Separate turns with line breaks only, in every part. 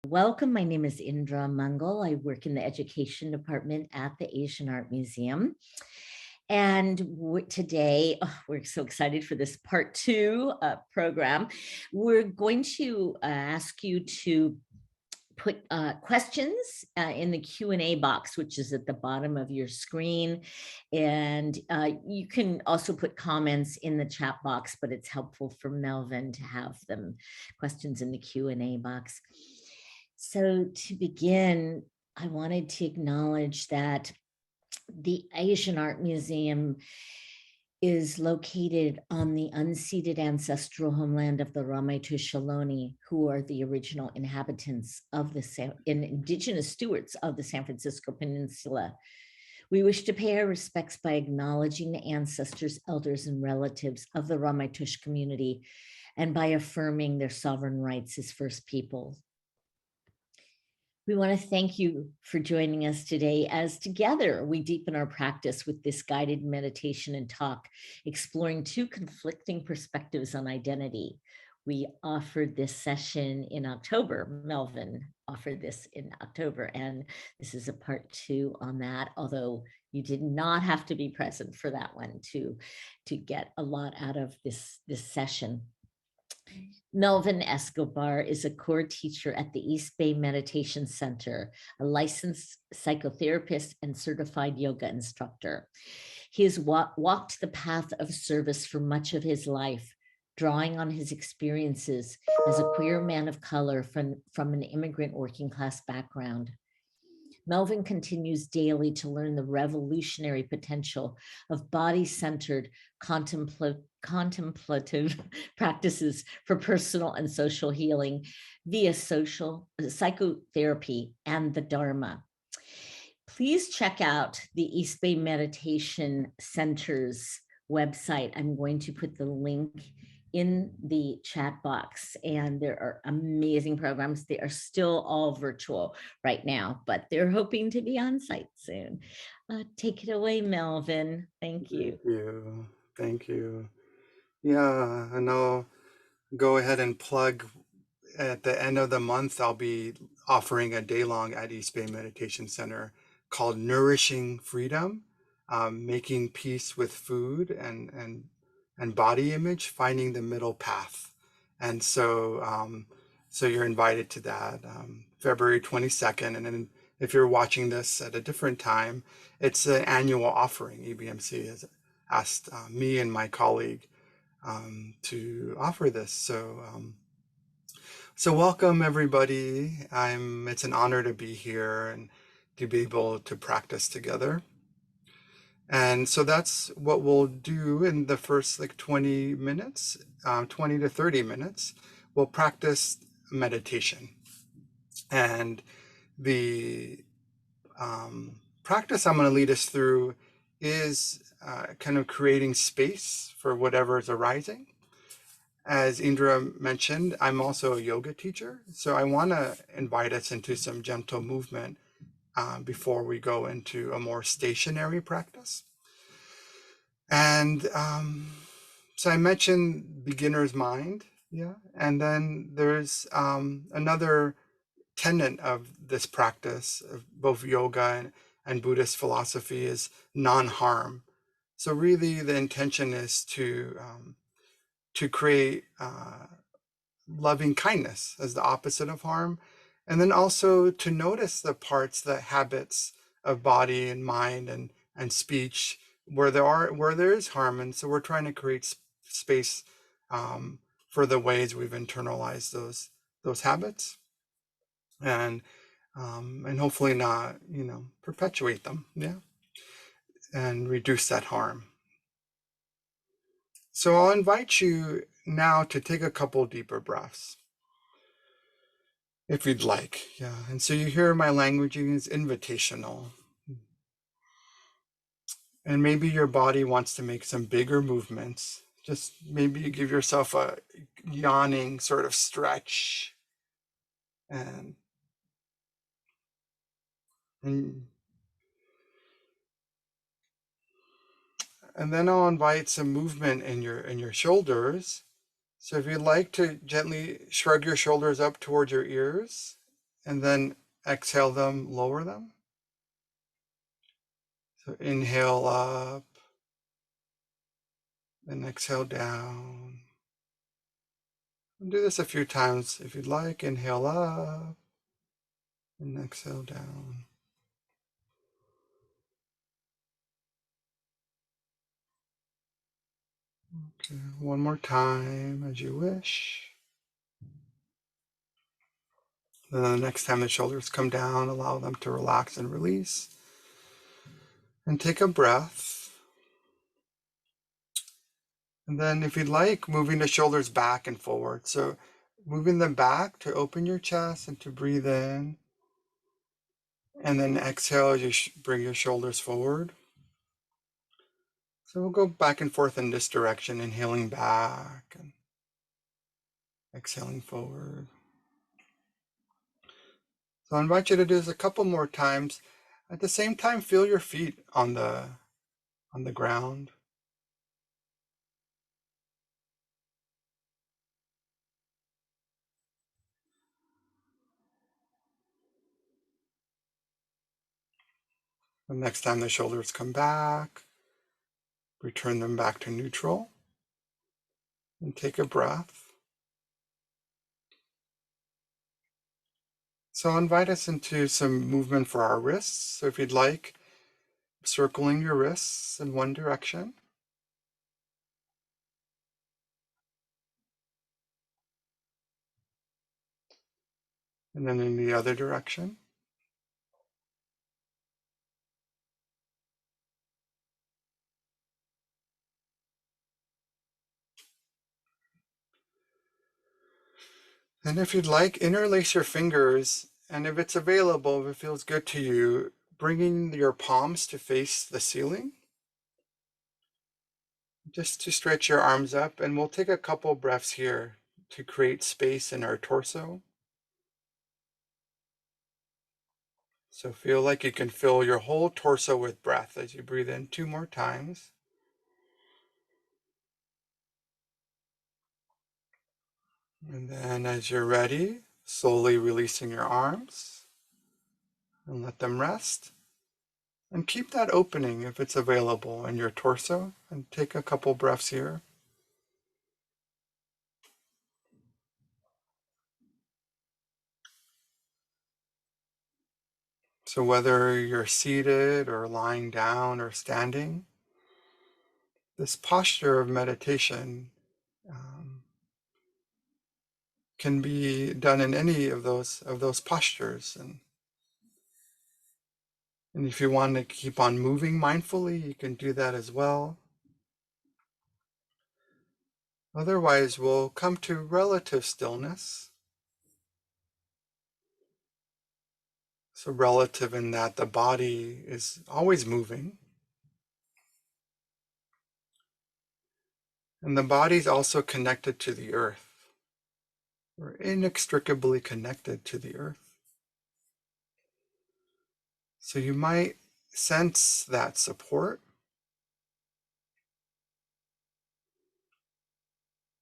Welcome. My name is Indra Mangal. I work in the education department at the Asian Art Museum. And today, we're so excited for this part two program. We're going to ask you to put questions in the Q&A box, which is at the bottom of your screen. And you can also put comments in the chat box, but it's helpful for Melvin to have them questions in the Q&A box. So to begin, I wanted to acknowledge that the Asian Art Museum is located on the unceded ancestral homeland of the Ramaytush Ohlone, who are the original inhabitants of the indigenous stewards of the San Francisco Peninsula. We wish to pay our respects by acknowledging the ancestors, elders, and relatives of the Ramaytush community, and by affirming their sovereign rights as First Peoples. We want to thank you for joining us today as together we deepen our practice with this guided meditation and talk, exploring two conflicting perspectives on identity. We offered this session in October. Melvin offered this in October, and this is a part two on that, although you did not have to be present for that one to get a lot out of this session. Melvin Escobar is a core teacher at the East Bay Meditation Center, a licensed psychotherapist and certified yoga instructor. He has walked the path of service for much of his life, drawing on his experiences as a queer man of color from an immigrant working class background. Melvin continues daily to learn the revolutionary potential of body-centered contemplative practices for personal and social healing via psychotherapy and the Dharma. Please check out the East Bay Meditation Center's website. I'm going to put the link in the chat box, and there are amazing programs. They are still all virtual right now, but they're hoping to be on site soon. Take it away, Melvin. Thank you.
Thank you. Thank you. Yeah, and I'll go ahead and plug at the end of the month, I'll be offering a day-long at East Bay Meditation Center called Nourishing Freedom, making peace with food and body image, finding the middle path. And so so you're invited to that February 22nd. And then if you're watching this at a different time, it's an annual offering. EBMC has asked me and my colleague to offer this. So welcome everybody. It's an honor to be here and to be able to practice together. And so that's what we'll do in the first 20 minutes, 20 to 30 minutes. We'll practice meditation. And the practice I'm going to lead us through is kind of creating space for whatever is arising. As Indra mentioned, I'm also a yoga teacher, so I want to invite us into some gentle movement before we go into a more stationary practice. And so I mentioned beginner's mind, yeah, and then there's another tenet of this practice of both yoga and Buddhist philosophy is non-harm. So really the intention is to create loving kindness as the opposite of harm, and then also to notice the parts, the habits of body and mind and speech where there is harm. And so we're trying to create space for the ways we've internalized those habits, and hopefully not perpetuate them, yeah, and reduce that harm. So I'll invite you now to take a couple deeper breaths, if you'd like. Yeah, and so you hear my languaging is invitational. And maybe your body wants to make some bigger movements. Just maybe you give yourself a yawning sort of stretch. And then I'll invite some movement in your shoulders. So if you'd like to gently shrug your shoulders up towards your ears and then exhale them, lower them. So inhale up and exhale down. And do this a few times if you'd like. Inhale up and exhale down. Okay, one more time as you wish. Then the next time the shoulders come down, allow them to relax and release. And take a breath. And then if you'd like, moving the shoulders back and forward. So moving them back to open your chest and to breathe in. And then exhale as you bring your shoulders forward. So we'll go back and forth in this direction, inhaling back and exhaling forward. So I invite you to do this a couple more times. At the same time, feel your feet on the ground. The next time the shoulders come back, return them back to neutral and take a breath. So I'll invite us into some movement for our wrists. So if you'd like, circling your wrists in one direction. And then in the other direction. And if you'd like, interlace your fingers, and if it's available, if it feels good to you, bringing your palms to face the ceiling, just to stretch your arms up, and we'll take a couple breaths here to create space in our torso. So feel like you can fill your whole torso with breath as you breathe in 2 more times. And then as you're ready, slowly releasing your arms and let them rest. And keep that opening if it's available in your torso, and take a couple breaths here. So whether you're seated or lying down or standing, this posture of meditation can be done in any of those postures. And if you want to keep on moving mindfully, you can do that as well. Otherwise, we'll come to relative stillness. So relative in that the body is always moving. And the body is also connected to the earth. We're inextricably connected to the earth. So you might sense that support.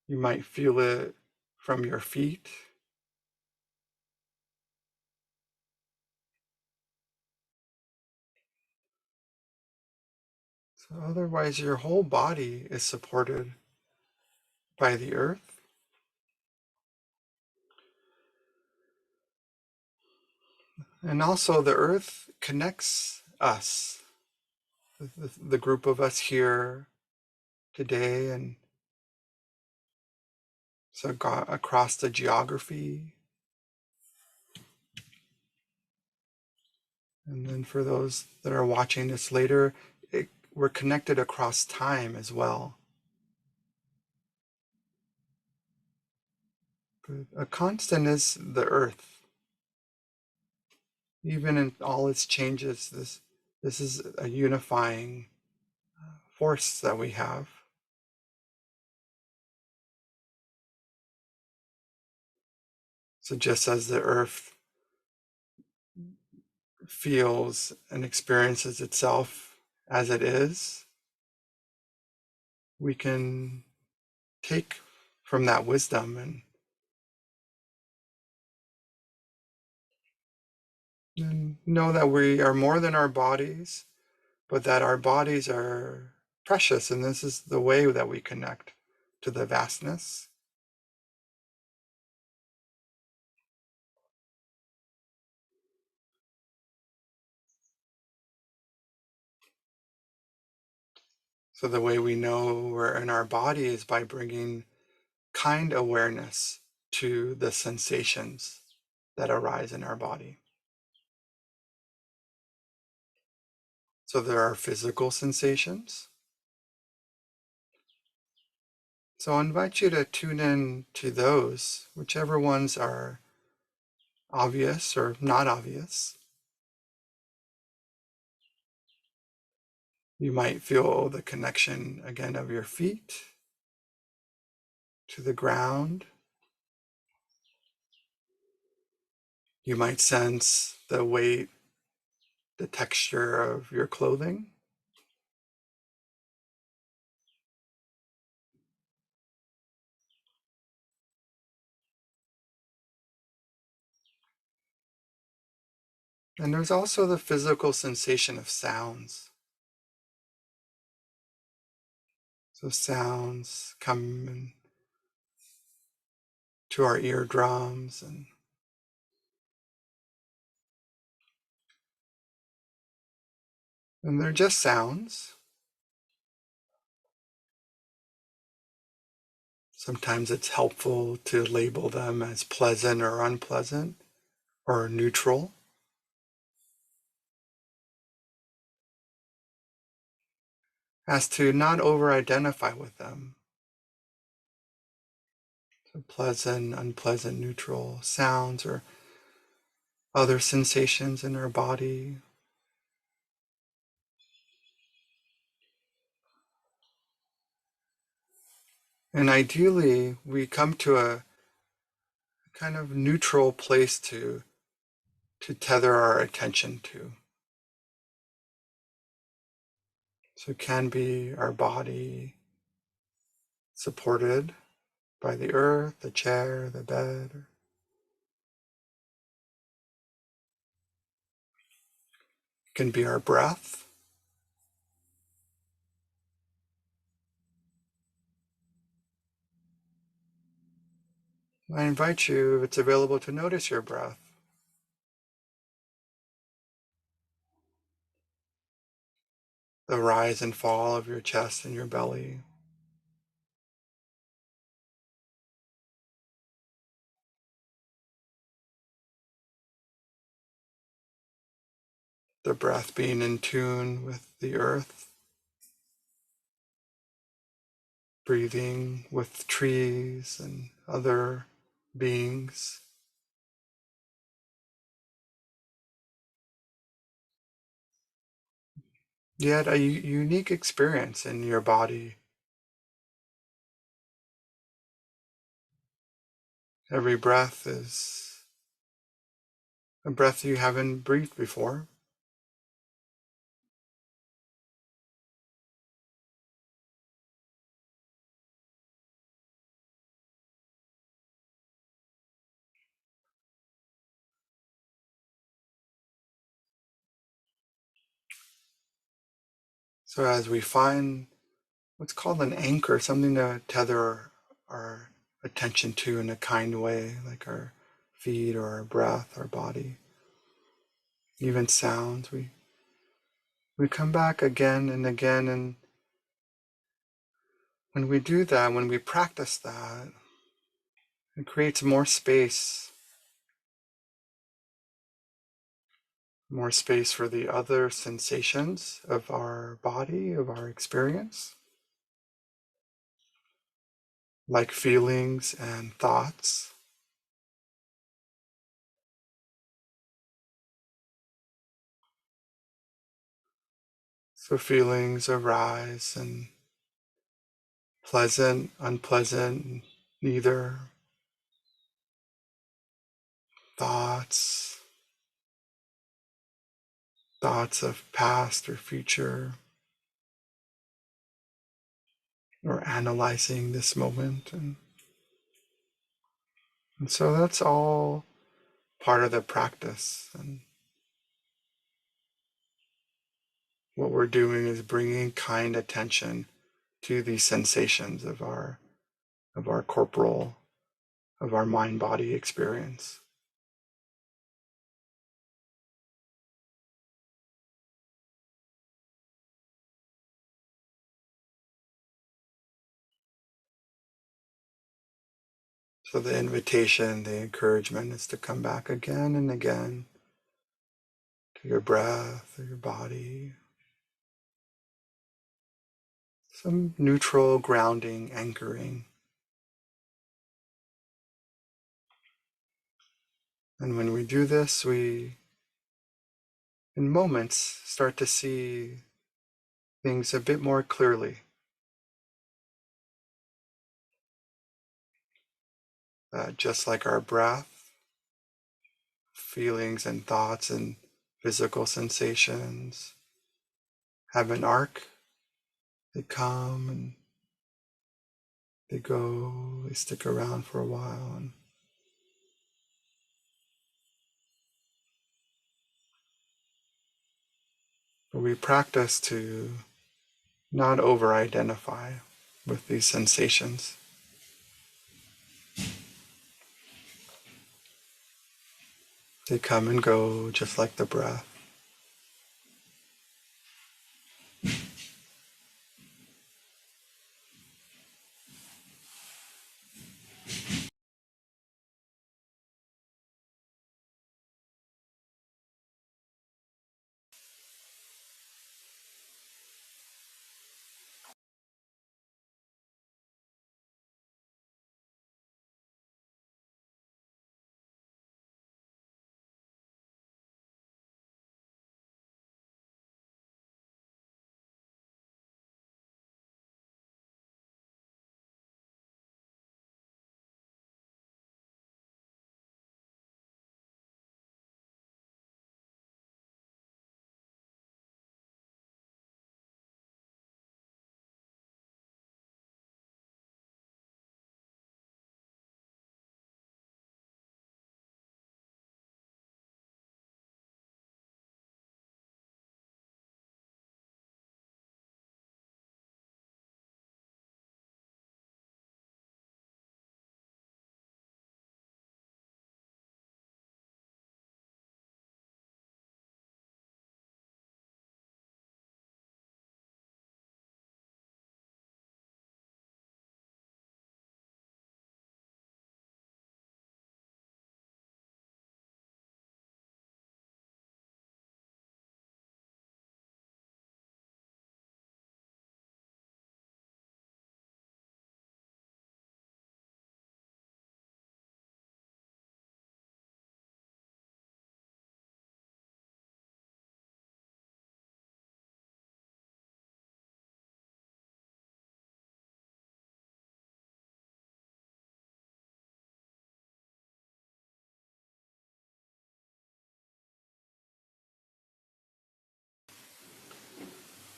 You might feel it from your feet. So otherwise, your whole body is supported by the earth. And also the earth connects us, the group of us here today, and so across the geography. And then for those that are watching this later, we're connected across time as well. But a constant is the earth. Even in all its changes, this is a unifying force that we have. So just as the earth feels and experiences itself as it is, we can take from that wisdom and And know that we are more than our bodies, but that our bodies are precious, and this is the way that we connect to the vastness. So the way we know we're in our body is by bringing kind awareness to the sensations that arise in our body. So there are physical sensations. So I invite you to tune in to those, whichever ones are obvious or not obvious. You might feel the connection again of your feet to the ground. You might sense the weight, the texture of your clothing. And there's also the physical sensation of sounds. So sounds come to our eardrums, and they're just sounds. Sometimes it's helpful to label them as pleasant or unpleasant or neutral, as to not over-identify with them. So pleasant, unpleasant, neutral sounds or other sensations in our body. And ideally, we come to a kind of neutral place to tether our attention to. So it can be our body supported by the earth, the chair, the bed. It can be our breath. I invite you, if it's available, to notice your breath. The rise and fall of your chest and your belly. The breath being in tune with the earth. Breathing with trees and other beings. Yet a unique experience in your body. Every breath is a breath you haven't breathed before. So as we find what's called an anchor, something to tether our attention to in a kind way, like our feet or our breath, our body, even sounds, we come back again and again. And when we do that, when we practice that, it creates more space for the other sensations of our body, of our experience, like feelings and thoughts. So feelings arise, and pleasant, unpleasant, neither. Thoughts, thoughts of past or future, or analyzing this moment. And so that's all part of the practice. And what we're doing is bringing kind attention to these sensations of our corporal, of our mind-body experience. So the invitation, the encouragement is to come back again and again to your breath or your body. Some neutral grounding, anchoring. And when we do this, we, in moments, start to see things a bit more clearly. Just like our breath, feelings and thoughts and physical sensations have an arc. They come and they go, they stick around for a while. But we practice to not over-identify with these sensations. They come and go just like the breath.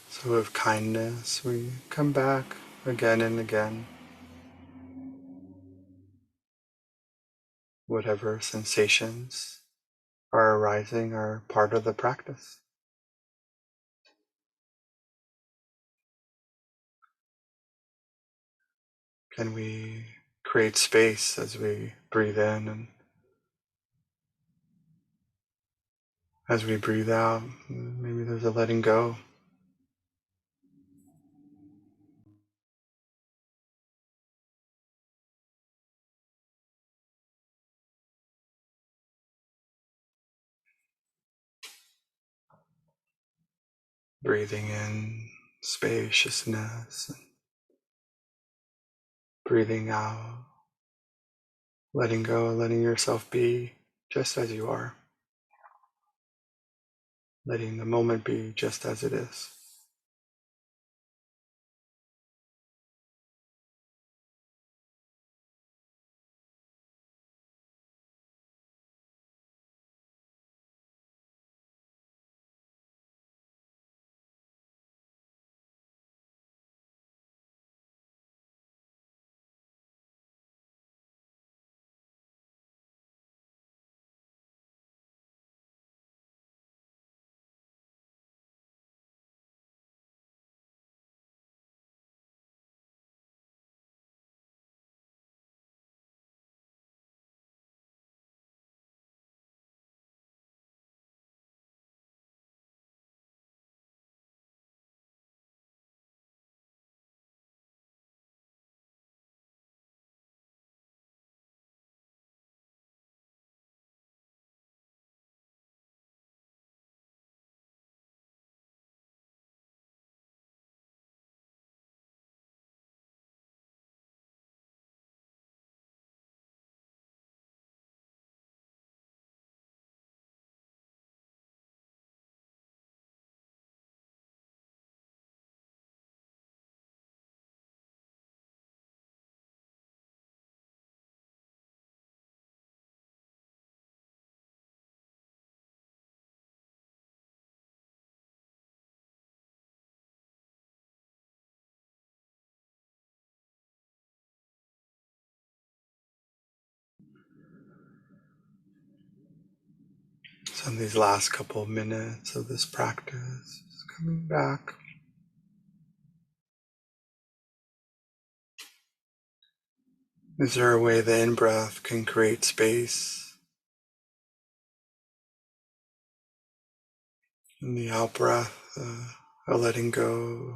So with kindness, we come back again and again. Whatever sensations are arising are part of the practice. Can we create space as we breathe in, and as we breathe out, maybe there's a letting go. Breathing in spaciousness, and breathing out, letting go, letting yourself be just as you are, letting the moment be just as it is. So in these last couple of minutes of this practice, just coming back. Is there a way the in-breath can create space? And the out-breath, a letting go.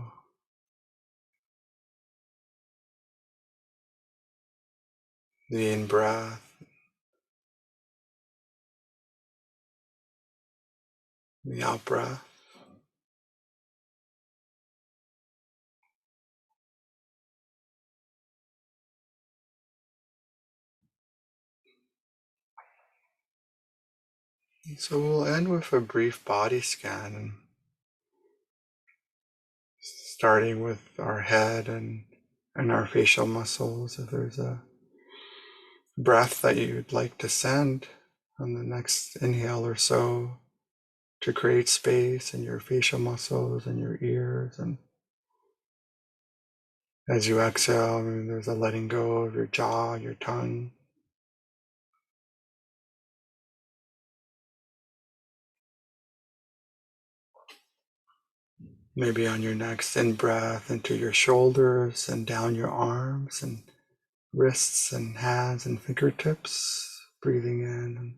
The in-breath, the out-breath. So we'll end with a brief body scan, starting with our head and our facial muscles. If there's a breath that you'd like to send on the next inhale or so to create space in your facial muscles and your ears. And as you exhale, there's a letting go of your jaw, your tongue. Maybe on your next in-breath into your shoulders and down your arms and wrists and hands and fingertips, breathing in. And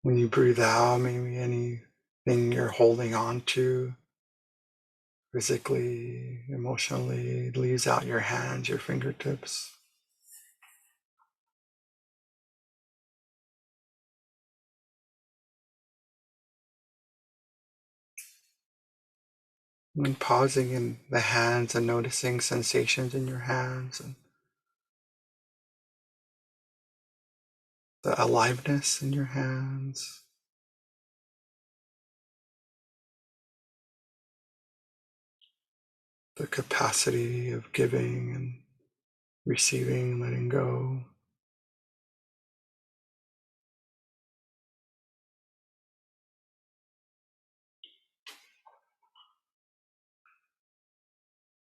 when you breathe out, maybe anything you're holding on to physically, emotionally, leaves out your hands, your fingertips. And pausing in the hands and noticing sensations in your hands and the aliveness in your hands. The capacity of giving and receiving, letting go.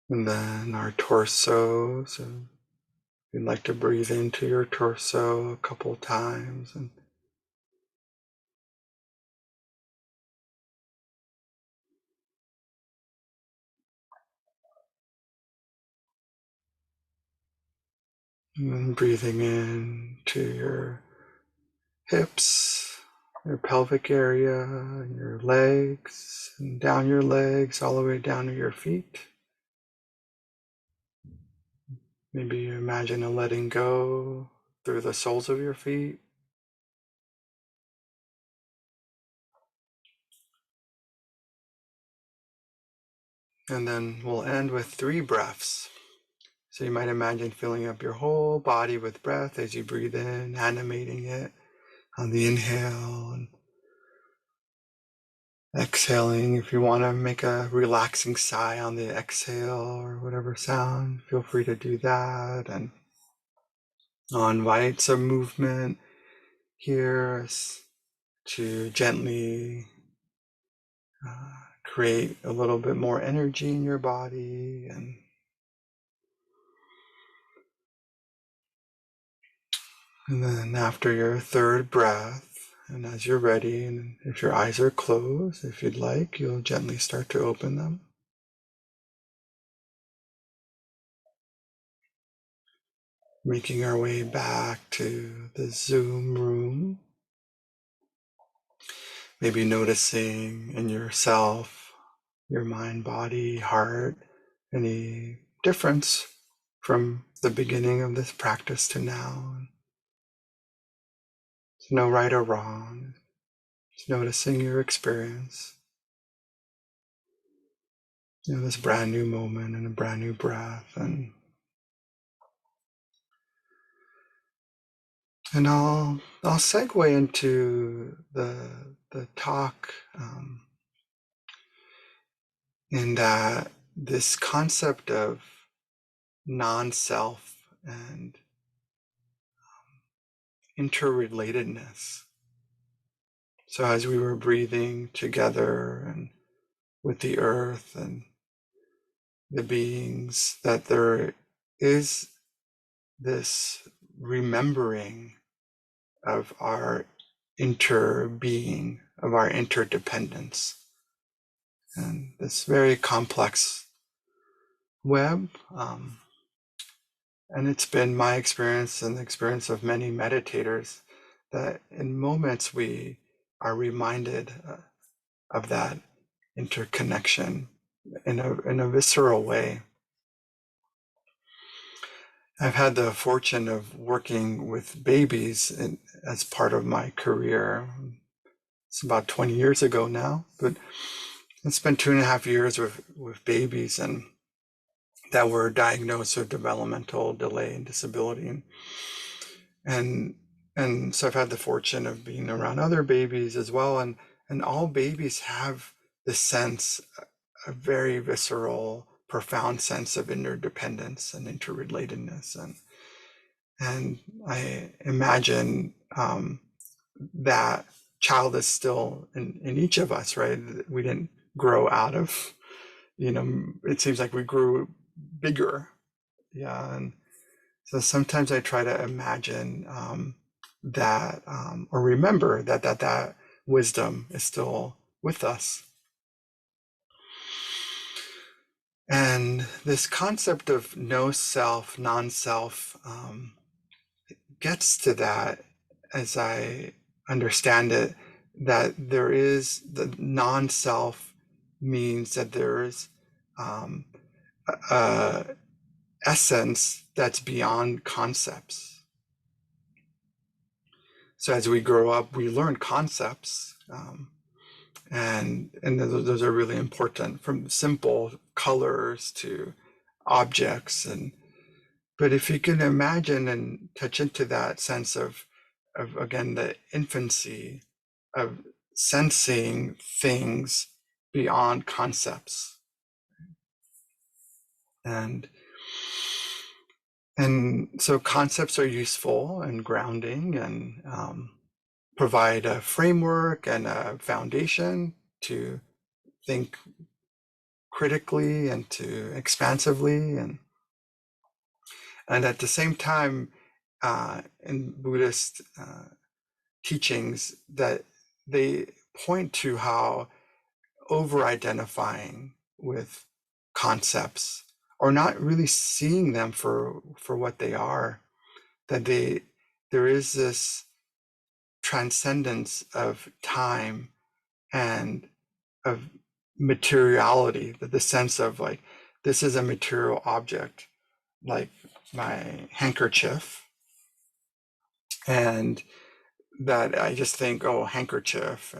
And then our torso. So you'd like to breathe into your torso a couple times and then breathing in to your hips, your pelvic area, and your legs, and down your legs all the way down to your feet. Maybe you imagine a letting go through the soles of your feet. And then we'll end with 3 breaths. So you might imagine filling up your whole body with breath as you breathe in, animating it on the inhale and exhaling. If you want to make a relaxing sigh on the exhale or whatever sound, feel free to do that. And I'll invite some movement here to gently create a little bit more energy in your body. And then after your 3rd breath, and as you're ready, and if your eyes are closed, if you'd like, you'll gently start to open them. Making our way back to the Zoom room. Maybe noticing in yourself, your mind, body, heart, any difference from the beginning of this practice to now. There's no right or wrong. Just noticing your experience. This brand new moment and a brand new breath. And I'll segue into the talk in that this concept of non-self and interrelatedness. So as we were breathing together and with the earth and the beings, that there is this remembering of our interbeing, of our interdependence. And this very complex web. And it's been my experience and the experience of many meditators that in moments we are reminded of that interconnection in a visceral way. I've had the fortune of working with babies as part of my career. It's about 20 years ago now, but I spent 2.5 years with babies and that were diagnosed with developmental delay and disability. And so I've had the fortune of being around other babies as well. And all babies have this sense, a very visceral, profound sense of interdependence and interrelatedness. And I imagine that child is still in each of us, right? We didn't grow out of, it seems like we grew bigger. Yeah. And so sometimes I try to imagine that, or remember that wisdom is still with us. And this concept of no self, non-self, gets to that, as I understand it, that there is the non-self means that there is a essence that's beyond concepts. So as we grow up, we learn concepts, and those are really important, from simple colors to objects. But if you can imagine and touch into that sense of again, the infancy of sensing things beyond concepts. And so concepts are useful and grounding and provide a framework and a foundation to think critically and to expansively. And at the same time, in Buddhist teachings, that they point to how over-identifying with concepts, or not really seeing them for what they are, that there is this transcendence of time and of materiality, that the sense of like, this is a material object, like my handkerchief, and that I just think, oh, handkerchief,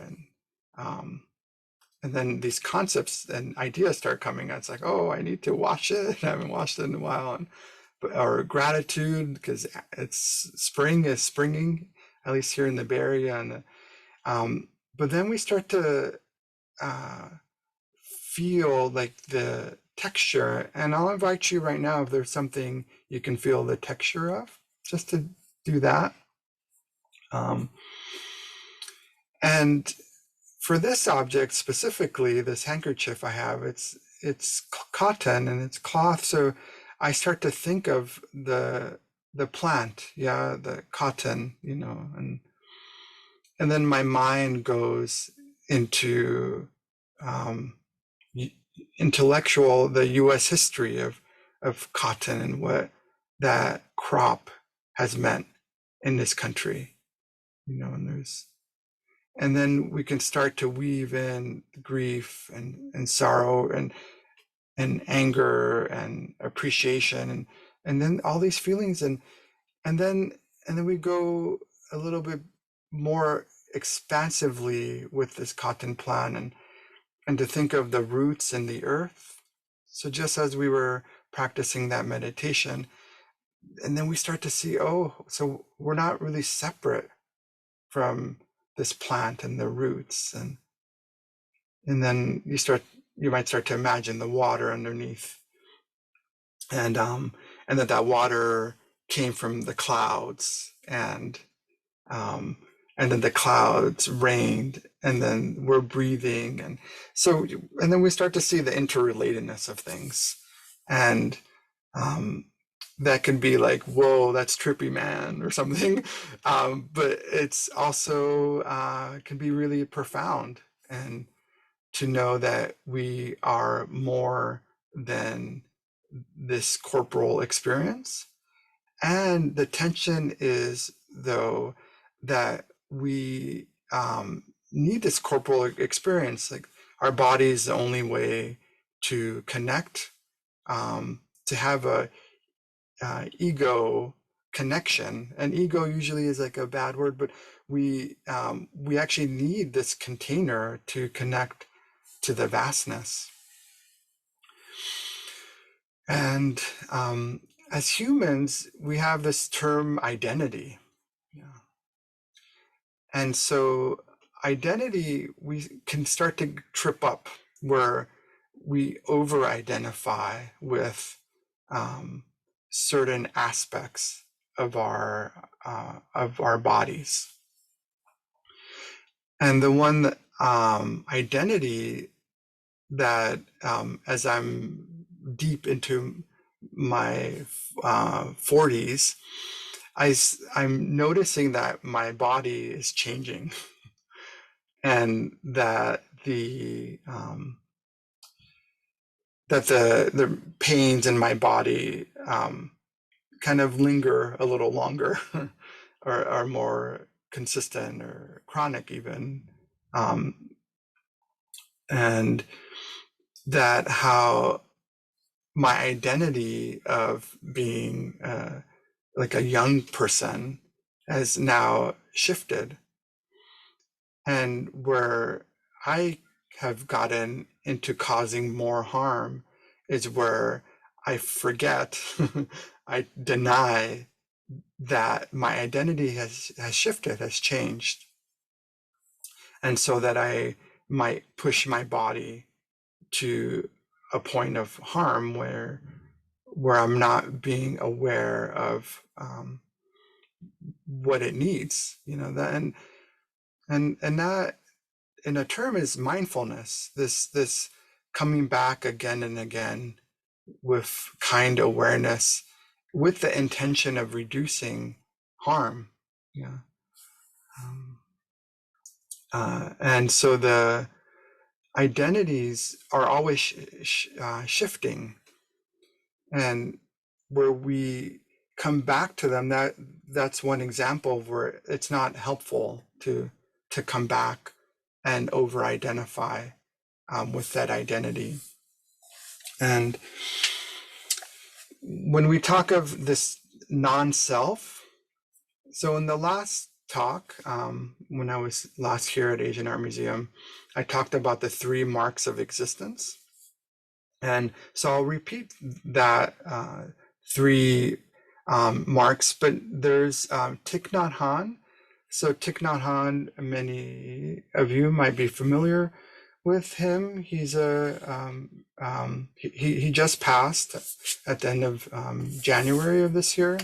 and then these concepts and ideas start coming out. It's like, oh, I need to wash it. I haven't washed it in a while. Or gratitude, because it's spring is springing, at least here in the Bay Area. But then we start to feel like the texture. And I'll invite you right now, if there's something you can feel the texture of, just to do that. And for this object specifically, this handkerchief I have, it's cotton and it's cloth. So I start to think of the plant, the cotton, and then my mind goes into intellectual, the U.S. history of cotton and what that crop has meant in this country, and then we can start to weave in grief and sorrow and anger and appreciation and then all these feelings and then we go a little bit more expansively with this cotton plant and to think of the roots in the earth. So just as we were practicing that meditation, and then we start to see, oh, so we're not really separate from this plant and the roots, and then you might start to imagine the water underneath, and that water came from the clouds, and then the clouds rained, and then we're breathing, and then we start to see the interrelatedness of things, and that can be like, whoa, that's trippy, man, or something. But it's also can be really profound, and to know that we are more than this corporal experience. And the tension is, though, that we need this corporal experience. Like, our body is the only way to connect, to have a ego connection. And ego usually is like a bad word, but we actually need this container to connect to the vastness. And as humans, we have this term identity. Yeah. And so identity, we can start to trip up where we over-identify with certain aspects of our bodies. And the one identity that, as I'm deep into my 40s, I'm noticing that my body is changing, and that the pains in my body kind of linger a little longer, or are more consistent or chronic even, and that how my identity of being like a young person has now shifted, and where I have gotten into causing more harm is where I forget, I deny that my identity has shifted, has changed. And so that I might push my body to a point of harm where I'm not being aware of what it needs, that, and that in a term is mindfulness, this coming back again and again with kind awareness, with the intention of reducing harm. Yeah. And so the identities are always shifting, and where we come back to them, that's one example where it's not helpful to come back and over identify with that identity. And when we talk of this non-self, so in the last talk, when I was last here at Asian Art Museum, I talked about the 3 marks of existence. And so I'll repeat that 3 marks, but there's Thich Nhat Hanh. So Thich Nhat Hanh, many of you might be familiar with him. He's he just passed at the end of January of this year,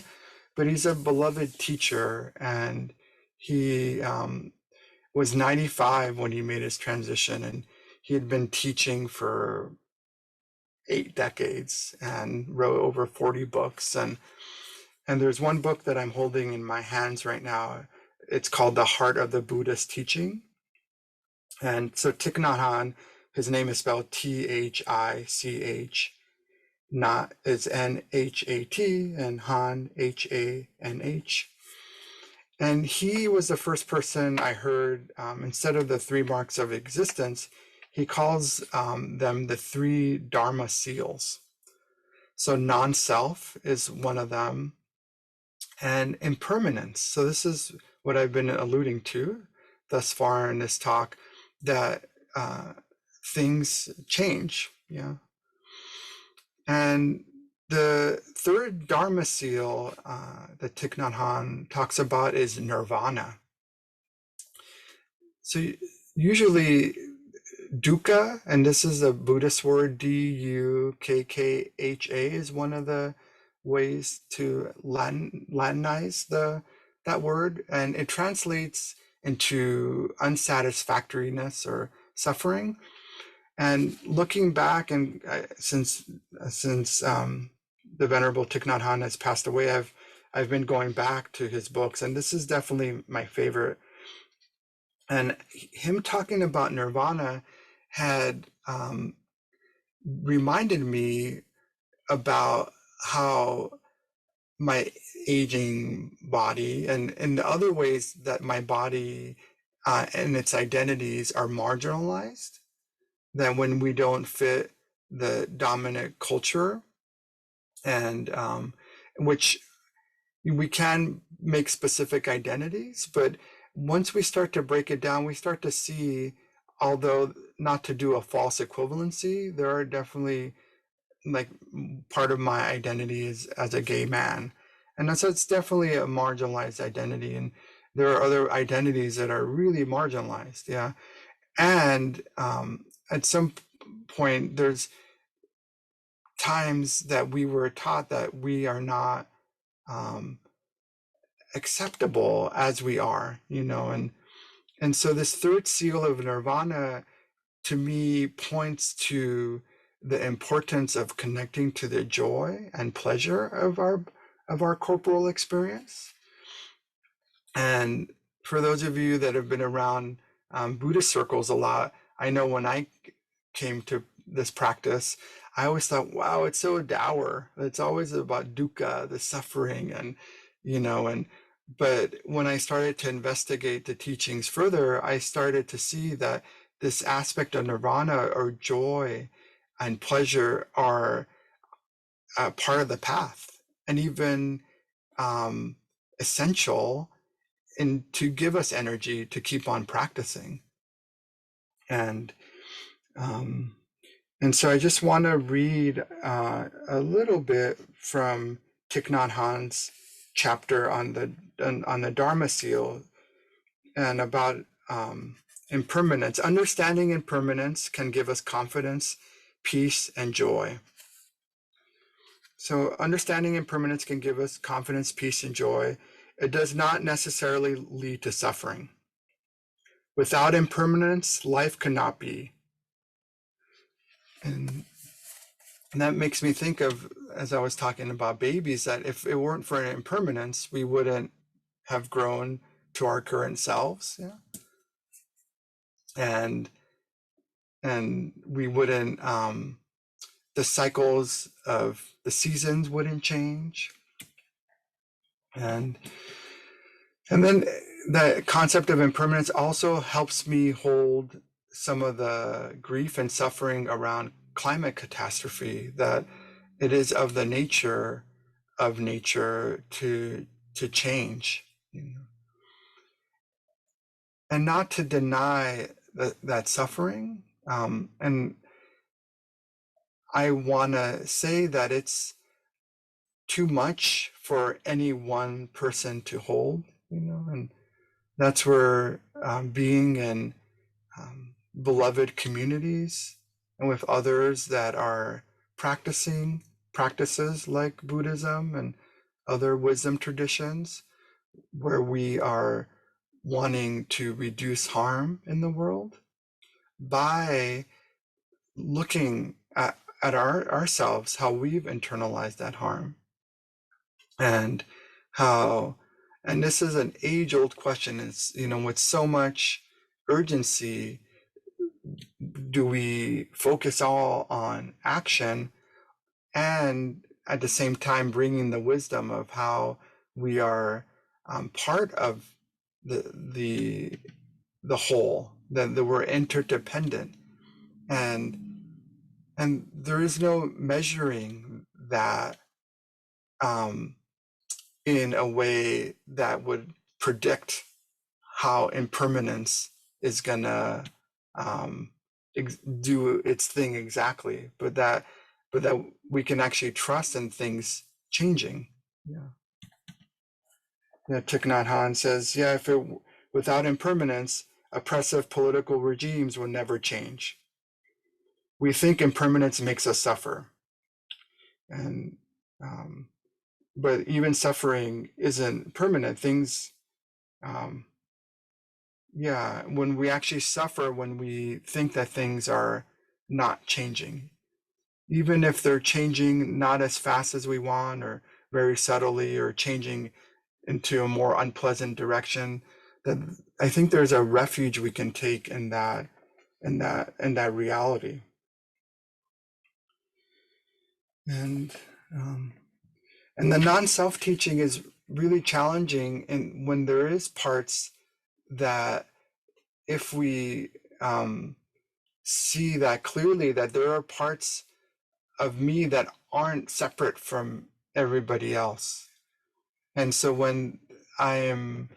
but he's a beloved teacher, and he was 95 when he made his transition, and he had been teaching for 8 decades and wrote over 40 books. And there's one book that I'm holding in my hands right now. It's called The Heart of the Buddhist Teaching. And so Thich Nhat Hanh, his name is spelled Thich, Nhat is Nhat, and Han, Hanh. And he was the first person I heard, instead of the 3 marks of existence, he calls them the 3 Dharma seals. So non-self is one of them, and impermanence. So this is what I've been alluding to thus far in this talk, that things change. Yeah. And the 3rd Dharma seal that Thich Nhat Hanh talks about is Nirvana. So usually dukkha, and this is a Buddhist word, Dukkha, is one of the ways to Latinize that word, and it translates into unsatisfactoriness or suffering. And looking back, and since the Venerable Thich Nhat Hanh has passed away, I've been going back to his books, and this is definitely my favorite. And him talking about nirvana had reminded me about how my aging body and the other ways that my body and its identities are marginalized, that when we don't fit the dominant culture, and which we can make specific identities, but once we start to break it down, we start to see, although not to do a false equivalency, there are definitely, like, part of my identity is as a gay man, and so it's definitely a marginalized identity, and there are other identities that are really marginalized. Yeah. And at some point, there's times that we were taught that we are not um, acceptable as we are, and so this third seal of nirvana to me points to the importance of connecting to the joy and pleasure of our corporal experience. And for those of you that have been around Buddhist circles a lot, I know when I came to this practice, I always thought, wow, it's so dour. It's always about dukkha, the suffering, and but when I started to investigate the teachings further, I started to see that this aspect of nirvana, or joy and pleasure, are part of the path, and even essential, and to give us energy to keep on practicing. And so I just want to read a little bit from Thich Nhat Hanh's chapter on the Dharma seal, and about impermanence. Understanding impermanence can give us confidence, peace, and joy. So understanding impermanence can give us confidence, peace, and joy. It does not necessarily lead to suffering. Without impermanence, life cannot be. And that makes me think of, as I was talking about babies, that if it weren't for impermanence, we wouldn't have grown to our current selves. Yeah. And we wouldn't, the cycles of the seasons wouldn't change. And then the concept of impermanence also helps me hold some of the grief and suffering around climate catastrophe, that it is of the nature of nature to change, and not to deny that suffering. And I want to say that it's too much for any one person to hold, and that's where being in beloved communities and with others that are practicing practices like Buddhism and other wisdom traditions, where we are wanting to reduce harm in the world by looking at ourselves, how we've internalized that harm, and how, and this is an age-old question, it's, with so much urgency, do we focus all on action, and at the same time bringing the wisdom of how we are part of the whole, that we're interdependent, and there is no measuring that in a way that would predict how impermanence is gonna do its thing exactly, but that we can actually trust in things changing. Yeah. Thich Nhat Hanh says, yeah, if it without impermanence, oppressive political regimes will never change. We think impermanence makes us suffer, and but even suffering isn't permanent. Things, when we actually suffer, when we think that things are not changing, even if they're changing not as fast as we want, or very subtly, or changing into a more unpleasant direction, that I think there's a refuge we can take in that reality. And and the non-self teaching is really challenging, and when there is parts that, if we see that clearly, that there are parts of me that aren't separate from everybody else. And so when I am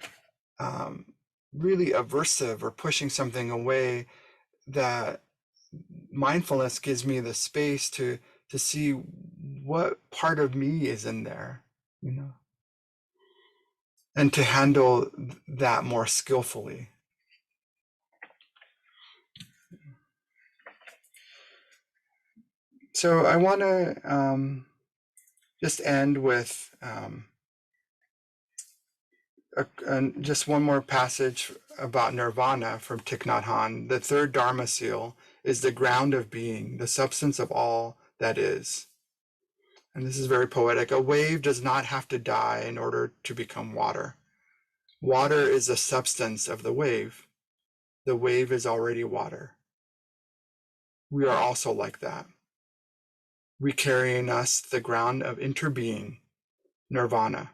really aversive or pushing something away, that mindfulness gives me the space to see what part of me is in there, you know, and to handle that more skillfully. So I want to just end with just one more passage about Nirvana from Thich Nhat Hanh. The third Dharma seal is the ground of being, the substance of all that is. And this is very poetic. A wave does not have to die in order to become water. Water is the substance of the wave. The wave is already water. We are also like that. We carry in us the ground of interbeing, Nirvana.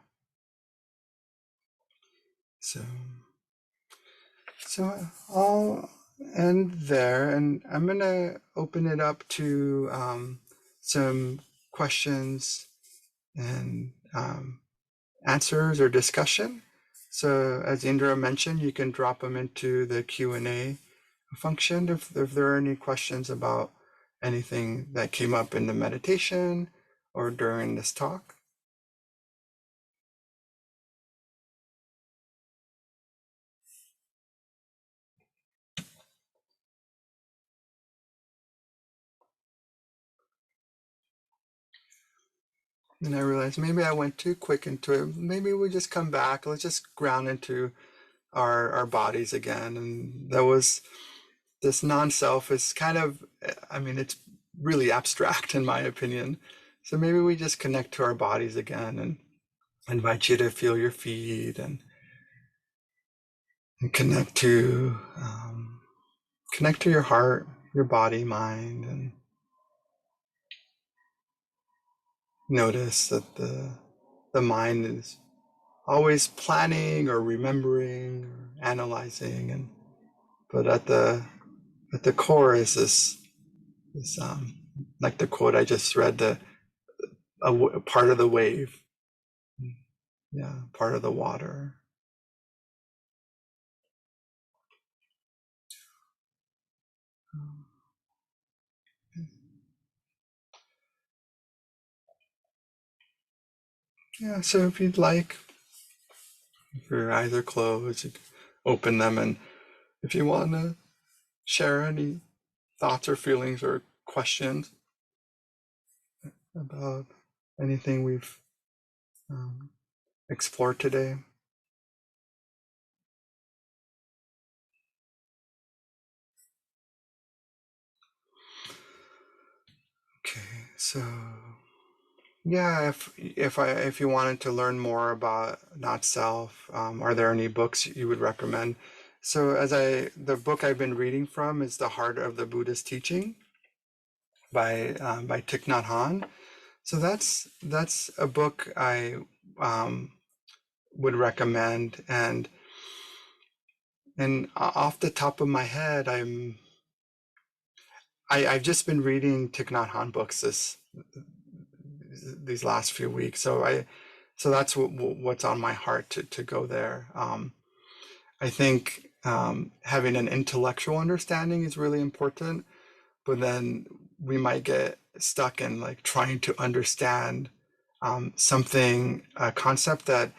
So I'll end there, and I'm going to open it up to some questions and answers or discussion. So as Indra mentioned, you can drop them into the Q&A function if there are any questions about anything that came up in the meditation or during this talk. And I realized maybe I went too quick into it. Maybe we just come back. Let's just ground into our bodies again. And that was, this non-self is kind of, I mean, it's really abstract in my opinion. So maybe we just connect to our bodies again, and invite you to feel your feet, and connect to your heart, your body, mind, and notice that the mind is always planning or remembering or analyzing, and but at the core is this like the quote I just read, a part of the wave, yeah, part of the water. Yeah, so if you'd like, if your eyes are closed, you can open them, and if you want to share any thoughts or feelings or questions about anything we've explored today. Okay, so yeah, if you wanted to learn more about not self, are there any books you would recommend? So the book I've been reading from is The Heart of the Buddhist Teaching by Thich Nhat Hanh. So that's a book I would recommend, and off the top of my head, I've just been reading Thich Nhat Hanh books these last few weeks, so that's what's on my heart to go there. I think having an intellectual understanding is really important, but then we might get stuck in like trying to understand a concept that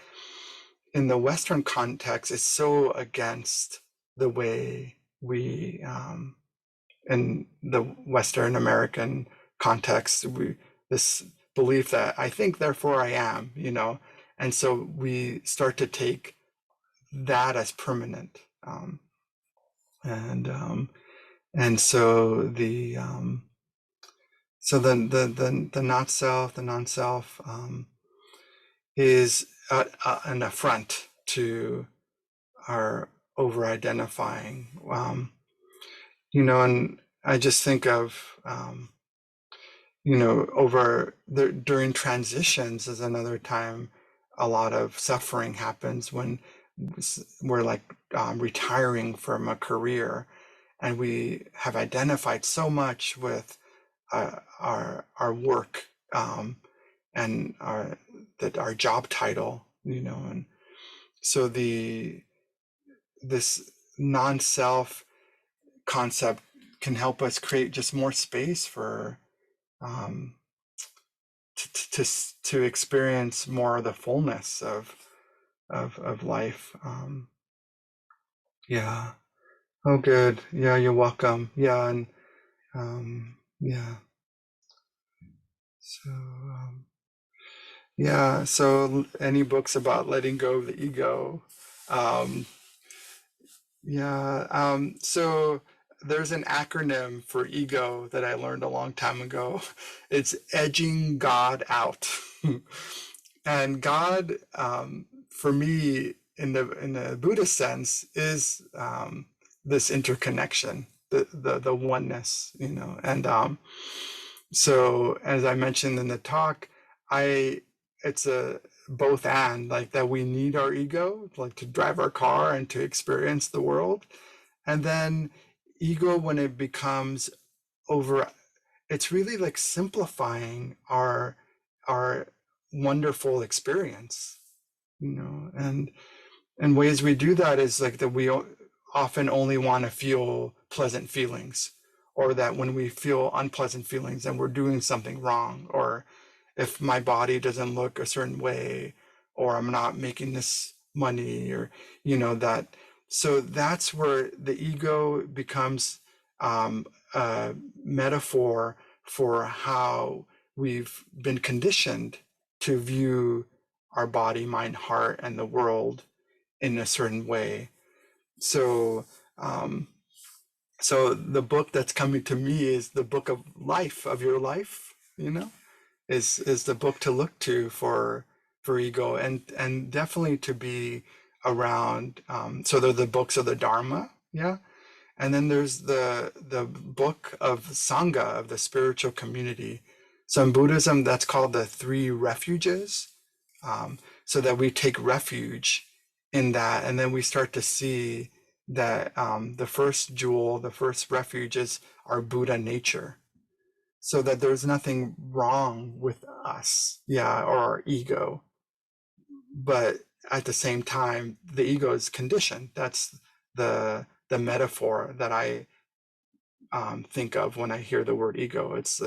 in the Western context is so against the way we in the Western American context, this belief that I think, therefore I am, and so we start to take that as permanent, and so So the not self, the non-self, is an affront to our over-identifying. And I just think of, during transitions is another time a lot of suffering happens when we're like retiring from a career, and we have identified so much with our work, and our job title, and so this non-self concept can help us create just more space for um, to experience more of the fullness of life. Yeah. Oh, good. Yeah, you're welcome. Yeah, and yeah. So yeah. So any books about letting go of the ego? Um, Yeah. So there's an acronym for ego that I learned a long time ago. It's edging God out. And God, for me, in the Buddhist sense, is this interconnection, the oneness, And so, as I mentioned in the talk, I it's a both and, like, that we need our ego, like, to drive our car and to experience the world. And then ego, when it becomes over, it's really like simplifying our wonderful experience, and ways we do that is like that we often only want to feel pleasant feelings, or that when we feel unpleasant feelings, then we're doing something wrong, or if my body doesn't look a certain way, or I'm not making this money, or that. So that's where the ego becomes a metaphor for how we've been conditioned to view our body, mind, heart, and the world in a certain way. So, so the book that's coming to me is the book of life, of your life. Is the book to look to for ego, and definitely to be around. So they're the books of the Dharma, yeah. And then there's the book of Sangha, of the spiritual community. So in Buddhism, that's called the Three Refuges. So that we take refuge in that, and then we start to see that the first jewel, the first refuge, is our Buddha nature. So that there's nothing wrong with us, yeah, or our ego, but at the same time, the ego is conditioned. That's the metaphor that I think of when I hear the word ego. It's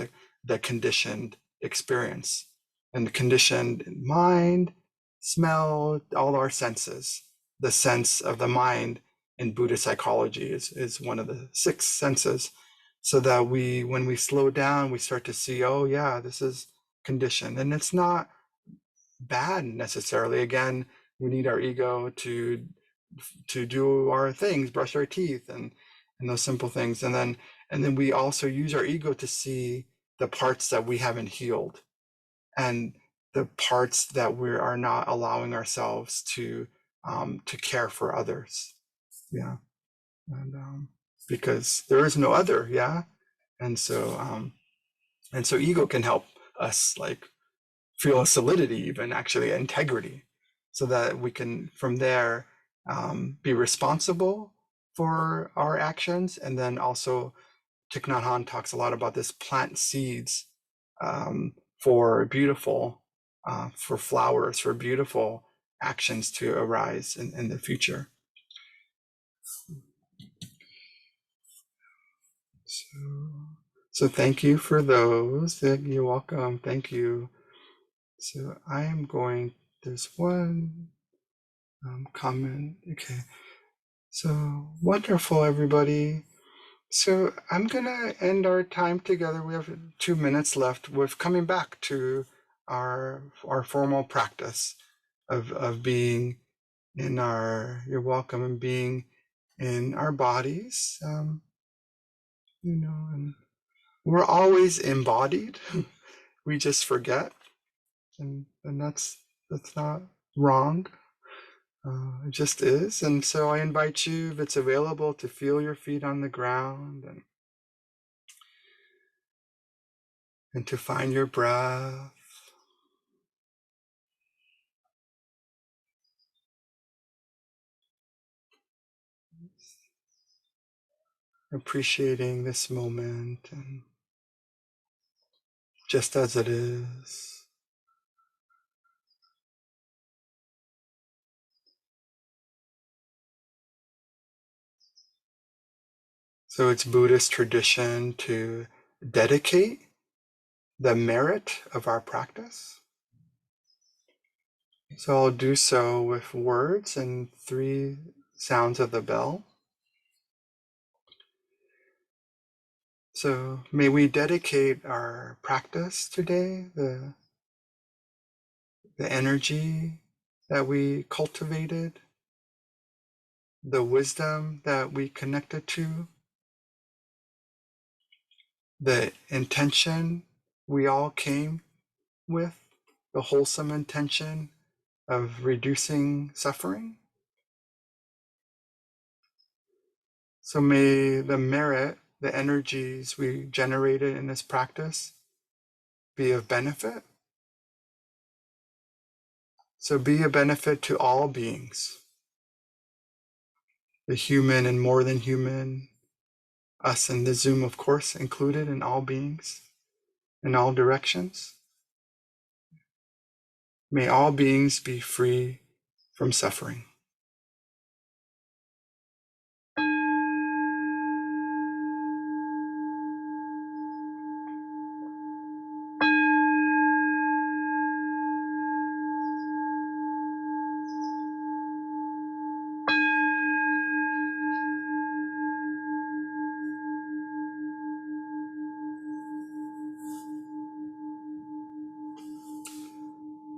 the conditioned experience, and the conditioned mind, smell, all our senses. The sense of the mind in Buddhist psychology is one of the six senses. So that when we slow down, we start to see, oh yeah, this is conditioned, and it's not bad necessarily. Again, we need our ego to do our things, brush our teeth, and those simple things. And then we also use our ego to see the parts that we haven't healed, and the parts that we are not allowing ourselves to care for others. Yeah. And because there is no other, yeah. And so ego can help us, like, feel a solidity, even actually integrity, so that we can from there be responsible for our actions. And then also Thich Nhat Hanh talks a lot about this: plant seeds for beautiful, for flowers, for beautiful actions to arise in the future. So thank you for those. You're welcome. Thank you. So I am going, there's one comment. Okay. So wonderful, everybody. So I'm gonna end our time together. We have 2 minutes left with coming back to our formal practice of being in our, you're welcome, and being in our bodies, and We're always embodied. We just forget, and that's not wrong. It just is. And so I invite you, if it's available, to feel your feet on the ground and to find your breath. Appreciating this moment and just as it is. So it's Buddhist tradition to dedicate the merit of our practice. So I'll do so with words and 3 sounds of the bell. So may we dedicate our practice today, the energy that we cultivated, the wisdom that we connected to, the intention we all came with, the wholesome intention of reducing suffering. So may the merit, the energies we generated in this practice be of benefit. So be a benefit to all beings, the human and more than human, us and the Zoom, of course, included, in all beings, in all directions. May all beings be free from suffering.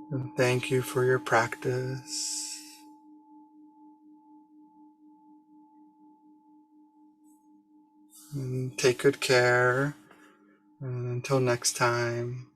And thank you for your practice. And take good care. And until next time.